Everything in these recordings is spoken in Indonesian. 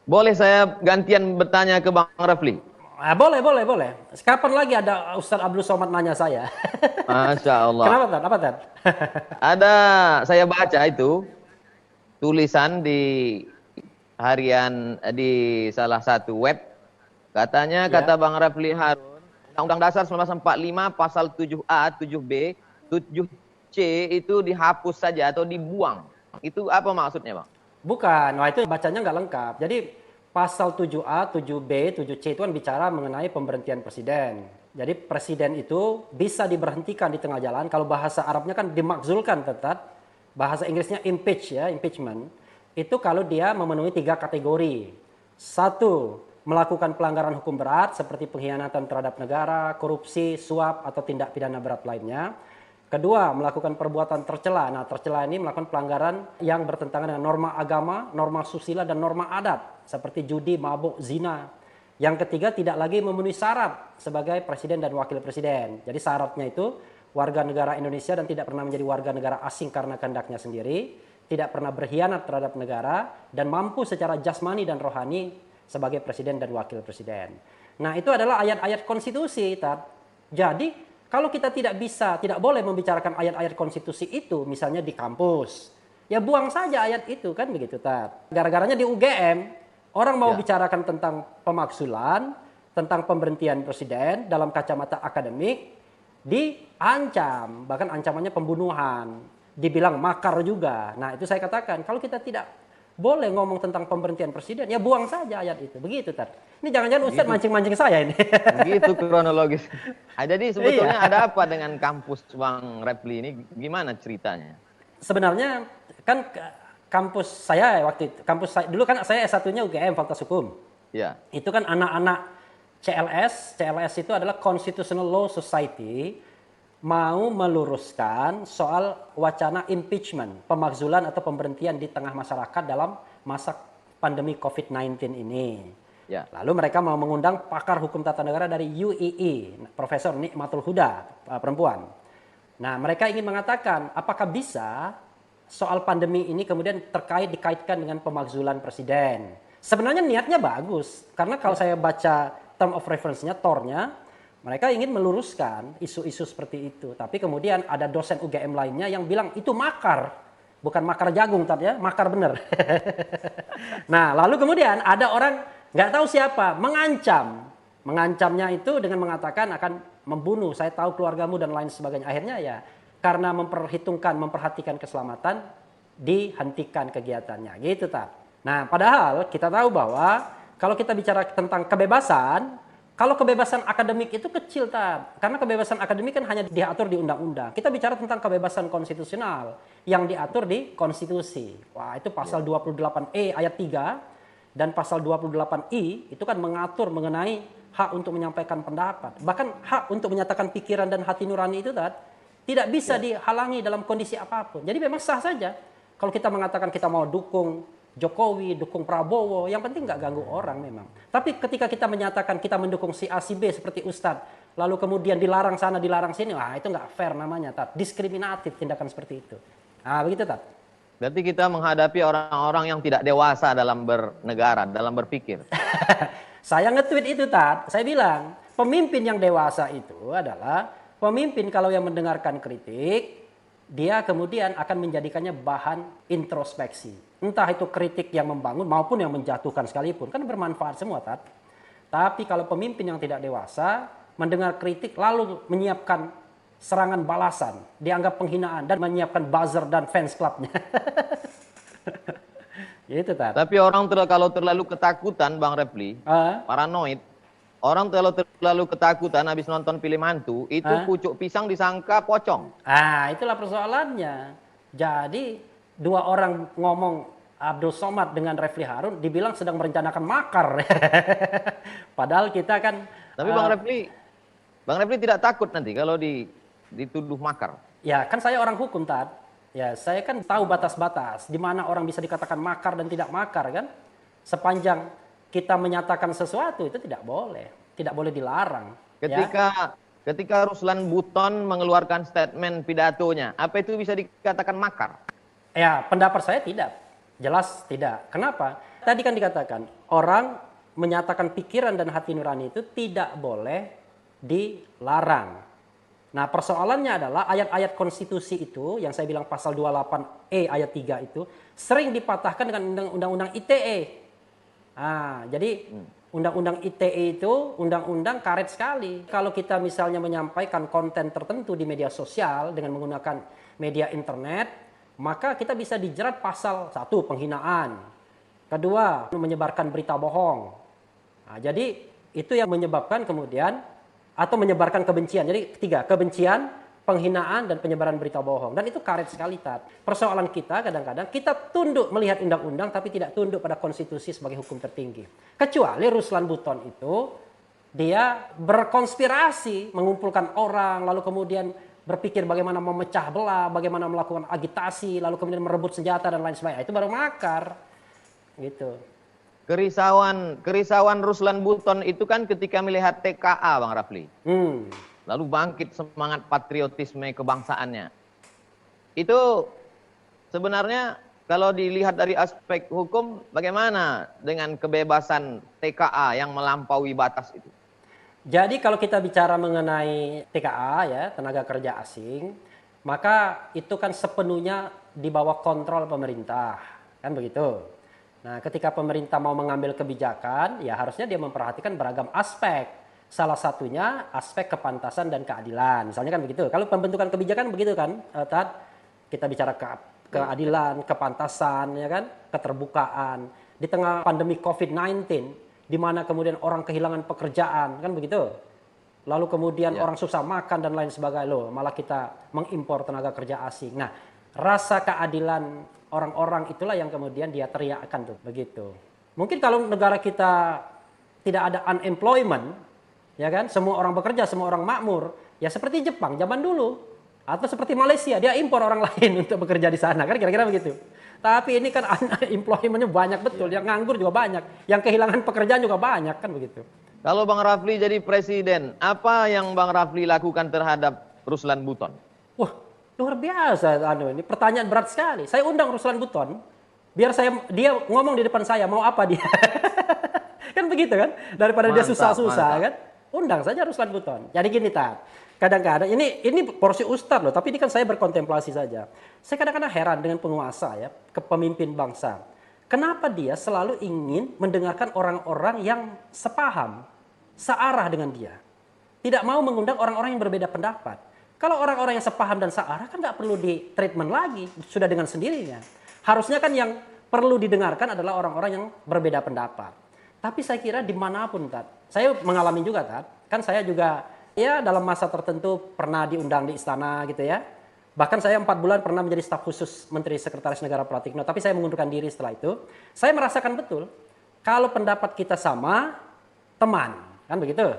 Boleh saya gantian bertanya ke Bang Refli? Boleh, boleh, boleh. Kapan lagi ada Ustadz Abdul Somad nanya saya? Masya Allah. Kenapa, Tad? Apa, Tad? Ada, saya baca itu tulisan di harian di salah satu web. Katanya, Ya. kata Bang Refli Harun, Undang-Undang Dasar 1945 pasal 7A, 7B, 7C itu dihapus saja atau dibuang. Itu apa maksudnya, Bang? Bukan. Wah, itu bacanya nggak lengkap. Jadi pasal 7A, 7B, 7C itu kan bicara mengenai pemberhentian presiden. Jadi presiden itu bisa diberhentikan di tengah jalan. Kalau bahasa Arabnya kan dimakzulkan, tetap. Bahasa Inggrisnya impeach ya, impeachment. Itu kalau dia memenuhi 3 kategori. Satu, melakukan pelanggaran hukum berat seperti pengkhianatan terhadap negara, korupsi, suap, atau tindak pidana berat lainnya. Kedua, melakukan perbuatan tercela. Nah, tercela ini melakukan pelanggaran yang bertentangan dengan norma agama, norma susila, dan norma adat. Seperti judi, mabuk, zina. Yang ketiga, tidak lagi memenuhi syarat sebagai presiden dan wakil presiden. Jadi syaratnya itu warga negara Indonesia dan tidak pernah menjadi warga negara asing karena kehendaknya sendiri, tidak pernah berkhianat terhadap negara, dan mampu secara jasmani dan rohani sebagai presiden dan wakil presiden. Nah, itu adalah ayat-ayat konstitusi, Tad. Jadi kalau kita tidak boleh membicarakan ayat-ayat konstitusi itu, misalnya di kampus, ya buang saja ayat itu, kan begitu, Tat. Gara-garanya di UGM, orang mau Ya. bicarakan tentang pemakzulan, tentang pemberhentian presiden dalam kacamata akademik, diancam, bahkan ancamannya pembunuhan, dibilang makar juga. Nah, itu saya katakan, kalau kita tidak boleh ngomong tentang pemberhentian presiden, ya buang saja ayat itu. Begitu, Tat. Ini jangan-jangan Ustadz Begitu, mancing-mancing saya ini. begitu kronologis. Jadi sebetulnya Iya. ada apa dengan kampus Bang Refli ini? Gimana ceritanya? Sebenarnya kan kampus saya waktu itu, kampus saya dulu kan saya S1-nya UGM Fakultas Hukum. Ya, Itu kan anak-anak CLS, CLS itu adalah Constitutional Law Society, mau meluruskan soal wacana impeachment, pemakzulan atau pemberhentian di tengah masyarakat dalam masa pandemi COVID-19 ini. ya. Lalu mereka mau mengundang pakar hukum tata negara dari UII, Profesor Nikmatul Huda, perempuan. Nah, mereka ingin mengatakan apakah bisa soal pandemi ini kemudian dikaitkan dengan pemakzulan presiden. Sebenarnya niatnya bagus, karena kalau saya baca term of reference-nya, TOR-nya, mereka ingin meluruskan isu-isu seperti itu. Tapi kemudian ada dosen UGM lainnya yang bilang itu makar, bukan makar jagung, Tat, ya, makar bener. Nah, lalu kemudian ada orang nggak tahu siapa mengancam, mengancamnya itu dengan mengatakan akan membunuh, saya tahu keluargamu dan lain sebagainya. Akhirnya ya karena memperhatikan keselamatan, dihentikan kegiatannya, gitu, Tat. Nah, padahal kita tahu bahwa kalau kita bicara tentang kebebasan, kalau kebebasan akademik itu kecil, Tat. Karena kebebasan akademik kan hanya diatur di undang-undang. Kita bicara tentang kebebasan konstitusional yang diatur di konstitusi. Wah, itu pasal 28E ayat 3 dan pasal 28I itu kan mengatur mengenai hak untuk menyampaikan pendapat. Bahkan hak untuk menyatakan pikiran dan hati nurani itu, Tat, tidak bisa Ya. dihalangi dalam kondisi apapun. Jadi memang sah saja. Kalau kita mengatakan kita mau dukung Jokowi, dukung Prabowo, yang penting nggak ganggu orang memang. Tapi ketika kita menyatakan kita mendukung si A, si B seperti Ustadz, lalu kemudian dilarang sana, dilarang sini, wah itu nggak fair namanya, Tat. Diskriminatif tindakan seperti itu. Nah, begitu, Tat. Berarti kita menghadapi orang-orang yang tidak dewasa dalam bernegara, dalam berpikir. Saya nge-tweet itu, Tat. Saya bilang, pemimpin yang dewasa itu adalah pemimpin kalau yang mendengarkan kritik, dia kemudian akan menjadikannya bahan introspeksi. Entah itu kritik yang membangun maupun yang menjatuhkan sekalipun. Kan bermanfaat semua, Tat. Tapi kalau pemimpin yang tidak dewasa, mendengar kritik lalu menyiapkan serangan balasan, dianggap penghinaan, dan menyiapkan buzzer dan fans clubnya. Gitu, Tat. Tapi orang kalau terlalu ketakutan, Bang Refli, Ah, paranoid, orang terlalu ketakutan habis nonton film hantu, itu ah. pucuk pisang disangka pocong. Itulah persoalannya. Jadi dua orang ngomong Abdul Somad dengan Refli Harun dibilang sedang merencanakan makar. Padahal kita kan Tapi Bang Refli tidak takut nanti kalau dituduh makar. ya kan saya orang hukum, Tad. Ya saya kan tahu batas-batas di mana orang bisa dikatakan makar dan tidak makar, kan. Sepanjang kita menyatakan sesuatu itu tidak boleh dilarang. Ya, Ketika Ruslan Buton mengeluarkan statement pidatonya, apa itu bisa dikatakan makar? ya pendapat saya tidak, jelas tidak. Kenapa? Tadi kan dikatakan, orang menyatakan pikiran dan hati nurani itu tidak boleh dilarang. Nah, persoalannya adalah ayat-ayat konstitusi itu, yang saya bilang pasal 28E ayat 3 itu, sering dipatahkan dengan undang-undang ITE. Jadi undang-undang ITE itu undang-undang karet sekali. Kalau kita misalnya menyampaikan konten tertentu di media sosial dengan menggunakan media internet, maka kita bisa dijerat pasal 1 penghinaan, kedua menyebarkan berita bohong. Jadi itu yang menyebabkan kemudian atau menyebarkan kebencian. Jadi ketiga, kebencian, penghinaan, dan penyebaran berita bohong. Dan itu karet sekali, Tat. Persoalan kita kadang-kadang kita tunduk melihat undang-undang tapi tidak tunduk pada konstitusi sebagai hukum tertinggi. Kecuali Ruslan Buton itu dia berkonspirasi, mengumpulkan orang, lalu kemudian berpikir bagaimana memecah belah, bagaimana melakukan agitasi, lalu kemudian merebut senjata dan lain sebagainya. Itu baru makar. Gitu. Kerisauan Ruslan Buton itu kan ketika melihat TKA, Bang Rafli. Lalu bangkit semangat patriotisme kebangsaannya. Itu sebenarnya kalau dilihat dari aspek hukum, bagaimana dengan kebebasan TKA yang melampaui batas itu? Jadi kalau kita bicara mengenai TKA ya, tenaga kerja asing, maka itu kan sepenuhnya di bawah kontrol pemerintah, kan begitu. Nah, ketika pemerintah mau mengambil kebijakan, ya harusnya dia memperhatikan beragam aspek. Salah satunya aspek kepantasan dan keadilan. Misalnya kan begitu. Kalau pembentukan kebijakan begitu kan, Tad, kita bicara keadilan, kepantasan, ya kan, keterbukaan. Di tengah pandemi COVID-19, di mana kemudian orang kehilangan pekerjaan, kan begitu. Lalu kemudian orang susah makan dan lain sebagainya, loh, malah kita mengimpor tenaga kerja asing. Nah, rasa keadilan orang-orang itulah yang kemudian dia teriakkan tuh, begitu. Mungkin kalau negara kita tidak ada unemployment, ya kan, semua orang bekerja, semua orang makmur, ya seperti Jepang zaman dulu, atau seperti Malaysia, dia impor orang lain untuk bekerja di sana, kan kira-kira begitu. Tapi ini kan unemployment-nya banyak betul, yang nganggur juga banyak, yang kehilangan pekerjaan juga banyak, kan begitu. Kalau Bang Rafli jadi presiden, apa yang Bang Rafli lakukan terhadap Ruslan Buton? Wah, luar biasa, ini pertanyaan berat sekali. Saya undang Ruslan Buton, biar dia ngomong di depan saya mau apa dia, kan begitu kan? Daripada dia susah-susah kan, undang saja Ruslan Buton. Jadi gini, Tat, kadang-kadang ini porsi ustad loh, tapi ini kan saya berkontemplasi saja. Saya kadang-kadang heran dengan penguasa ya, kepemimpin bangsa. Kenapa dia selalu ingin mendengarkan orang-orang yang sepaham, searah dengan dia, tidak mau mengundang orang-orang yang berbeda pendapat. Kalau orang-orang yang sepaham dan searah kan nggak perlu di treatment lagi, sudah dengan sendirinya. Harusnya kan yang perlu didengarkan adalah orang-orang yang berbeda pendapat. Tapi saya kira dimanapun, Tat, saya mengalami juga, Tat, kan saya juga ya dalam masa tertentu pernah diundang di istana gitu ya. Bahkan saya 4 bulan pernah menjadi staf khusus Menteri Sekretaris Negara Pratikno, tapi saya mengundurkan diri setelah itu. Saya merasakan betul, kalau pendapat kita sama, teman, kan begitu.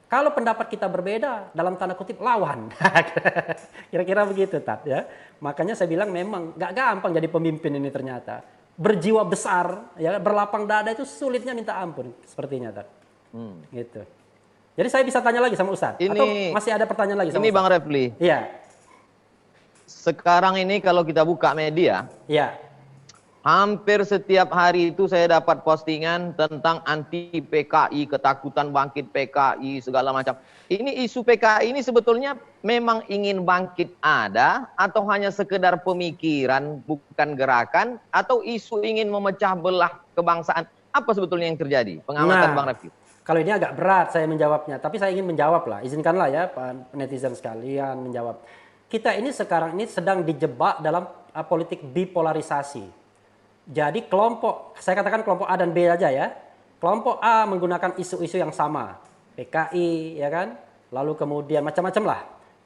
Kalau pendapat kita berbeda, dalam tanda kutip lawan. Kira-kira begitu, Tat, ya. Makanya saya bilang memang gak gampang jadi pemimpin ini ternyata. Berjiwa besar, ya, berlapang dada itu sulitnya minta ampun, sepertinya, Tat. Gitu. Jadi saya bisa tanya lagi sama Ustadz? Atau masih ada pertanyaan lagi sama Ini Ustadz? Bang Refli. Iya. Sekarang ini kalau kita buka media, Iya. hampir setiap hari itu saya dapat postingan tentang anti PKI, ketakutan bangkit PKI, segala macam. Ini isu PKI ini sebetulnya memang ingin bangkit ada, atau hanya sekedar pemikiran, bukan gerakan, atau isu ingin memecah belah kebangsaan. Apa sebetulnya yang terjadi? Pengamatan Bang Refli. Kalau ini agak berat saya menjawabnya, tapi saya ingin menjawab lah. Izinkanlah ya Pak netizen sekalian menjawab. Kita ini sekarang ini sedang dijebak dalam politik bipolarisasi. Jadi saya katakan kelompok A dan B aja ya. Kelompok A menggunakan isu-isu yang sama, PKI ya kan, lalu kemudian macam-macam lah.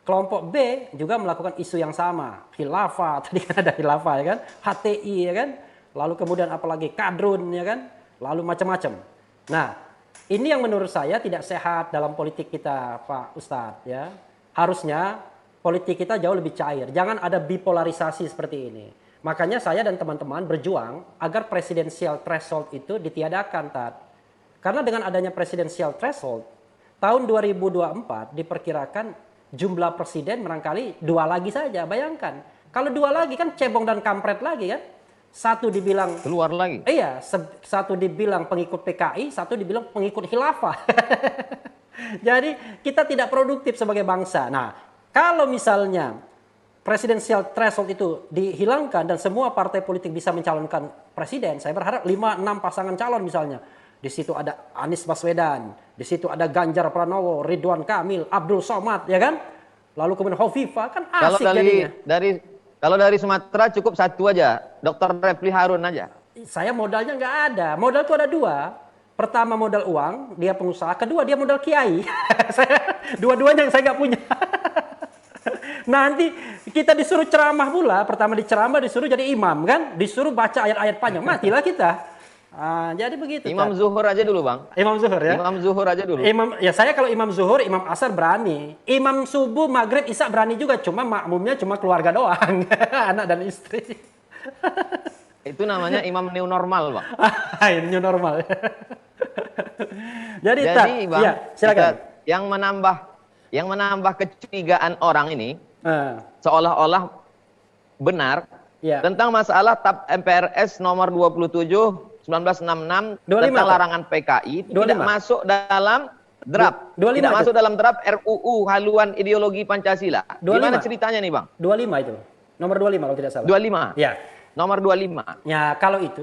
Kelompok B juga melakukan isu yang sama, khilafah, tadi kan ada khilafah ya kan, HTI ya kan, lalu kemudian apalagi kadrun ya kan, lalu macam-macam. Nah, ini yang menurut saya tidak sehat dalam politik kita, Pak Ustadz ya. Harusnya politik kita jauh lebih cair, jangan ada bipolarisasi seperti ini. Makanya saya dan teman-teman berjuang agar presidensial threshold itu ditiadakan, Tat. Karena dengan adanya presidensial threshold, tahun 2024 diperkirakan jumlah presiden barangkali 2 lagi saja. Bayangkan, kalau 2 lagi kan cebong dan kampret lagi kan. Satu dibilang Keluar lagi. iya, satu dibilang pengikut PKI, satu dibilang pengikut khilafah. Jadi kita tidak produktif sebagai bangsa. Nah, kalau misalnya presidensial threshold itu dihilangkan dan semua partai politik bisa mencalonkan presiden, saya berharap 5-6 pasangan calon misalnya. Di situ ada Anies Baswedan, di situ ada Ganjar Pranowo, Ridwan Kamil, Abdul Somad, ya kan? Lalu kemudian Hovifah, kan Kalau asik jadinya. kalau dari Sumatera cukup satu aja, Dr. Refli Harun aja. Saya modalnya nggak ada. Modal itu ada dua. Pertama modal uang, dia pengusaha. Kedua dia modal kiai. Dua-duanya yang saya nggak punya. Nanti kita disuruh ceramah pula. Pertama diceramah disuruh jadi imam kan. Disuruh baca ayat-ayat panjang. Matilah kita. Jadi begitu. Imam Zuhur aja dulu, Bang. Imam Zuhur ya. Imam Zuhur aja dulu. Ya saya kalau Imam Zuhur, Imam Asar berani. Imam Subuh, Maghrib, Isya berani juga. Cuma makmumnya cuma keluarga doang. Anak dan istri. Itu namanya imam new normal, Bang. New normal. Jadi Bang, ya, silakan. Yang menambah kecurigaan orang ini Ah, seolah-olah benar ya. tentang masalah TAP MPRS nomor 27 1966 25, tentang Pak. larangan PKI itu 25. tidak masuk dalam draft. 25 Tidak itu. masuk dalam draft RUU haluan ideologi Pancasila. 25. Gimana ceritanya nih, Bang? 25 itu. Nomor 25 kalau tidak salah. 25. Ya. Nomor 25. Ya, kalau itu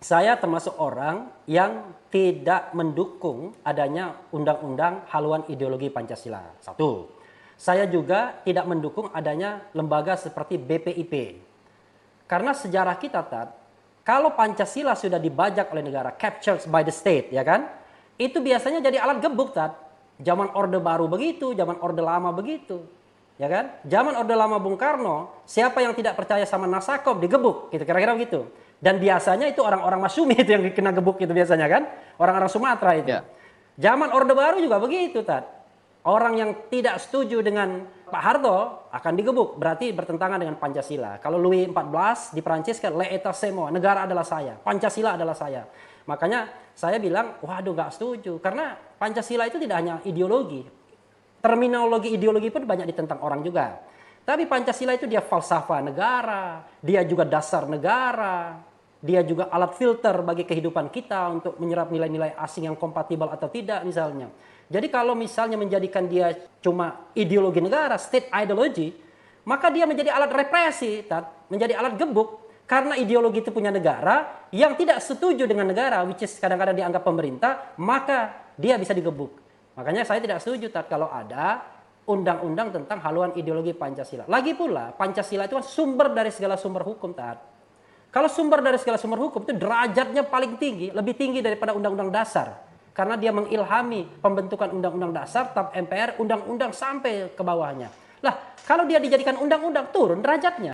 saya termasuk orang yang tidak mendukung adanya undang-undang haluan ideologi Pancasila. Satu. Saya juga tidak mendukung adanya lembaga seperti BPIP. Karena sejarah kita, kalau Pancasila sudah dibajak oleh negara, captured by the state, ya kan? Itu biasanya jadi alat gebuk, Zaman Orde Baru begitu, zaman Orde Lama begitu. Ya kan? Zaman Orde Lama Bung Karno, siapa yang tidak percaya sama Nasakov digebuk, gitu, kira-kira begitu. Dan biasanya itu orang-orang Masyumi itu yang kena gebuk itu biasanya kan? Orang-orang Sumatera itu. Ya. Zaman Orde Baru juga begitu, Orang yang tidak setuju dengan Pak Harto akan digebuk, berarti bertentangan dengan Pancasila. Kalau Louis XIV di Prancis kan, l'état c'est moi, negara adalah saya, Pancasila adalah saya. Makanya saya bilang, waduh nggak setuju. Karena Pancasila itu tidak hanya ideologi. Terminologi ideologi pun banyak ditentang orang juga. Tapi Pancasila itu dia falsafah negara, dia juga dasar negara, dia juga alat filter bagi kehidupan kita untuk menyerap nilai-nilai asing yang kompatibel atau tidak misalnya. Jadi kalau misalnya menjadikan dia cuma ideologi negara, state ideology, maka dia menjadi alat represi, menjadi alat gebuk. Karena ideologi itu punya negara, yang tidak setuju dengan negara, which is kadang-kadang dianggap pemerintah, maka dia bisa digebuk. Makanya saya tidak setuju kalau ada undang-undang tentang haluan ideologi Pancasila. Lagi pula, Pancasila itu kan sumber dari segala sumber hukum, Kalau sumber dari segala sumber hukum itu derajatnya paling tinggi, lebih tinggi daripada undang-undang dasar. Karena dia mengilhami pembentukan undang-undang dasar, TAP MPR, undang-undang sampai ke bawahnya. Lah, kalau dia dijadikan undang-undang, turun derajatnya.